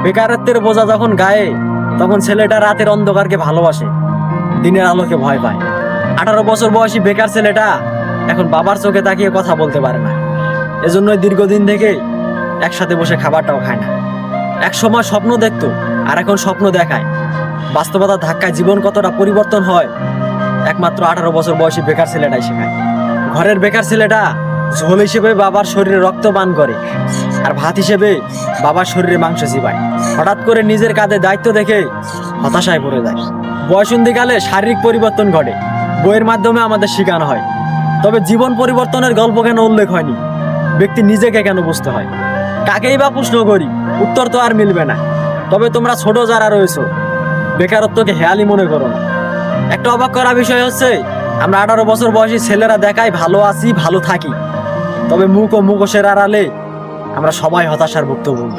বেকারত্বের বোঝা যখন গায়ে, তখন ছেলেটা রাতের অন্ধকারকে ভালোবাসে, দিনের আলোকে ভয় পায়। 18 বছর বয়সী বেকার ছেলেটা এখন বাবার চোখে তাকিয়ে কথা বলতে পারে না। এজন্যই দীর্ঘদিন থেকে একসাথে বসে খাবারটাও খায় না। এক সময় স্বপ্ন দেখতো, আর এখন স্বপ্ন দেখায়। বাস্তবতার ধাক্কায় জীবন কতটা পরিবর্তন হয় একমাত্র 18 বছর বয়সী বেকার ছেলেটাই শেখায়। ঘরের বেকার ছেলেটা ঝোল হিসেবে বাবার শরীরে রক্ত পান করে, আর ভাত হিসেবে বাবার শরীরে মাংস চিবায়। হঠাৎ করে নিজের কাঁধে দায়িত্ব দেখে হতাশায় পড়ে যায়। বয়সন্ধিকালে শারীরিক পরিবর্তন ঘটে, বইয়ের মাধ্যমে আমাদের শেখানো হয়। তবে জীবন পরিবর্তনের গল্প কেন উল্লেখ হয়নি? ব্যক্তি নিজেকে কেন বুঝতে হয়? কাকেই বা প্রশ্ন করি, উত্তর তো আর মিলবে না। তবে তোমরা ছোট যারা রয়েছো, বেকারত্বকে হেয়ালি মনে করো না। একটা অবাক করা বিষয় হচ্ছে, আমরা 18 বছর বয়সী ছেলেরা দেখাই ভালো আছি, ভালো থাকি, তবে মুখ ও মুখোশের আড়ালে আমরা সবাই হতাশার ভুক্তভোগী।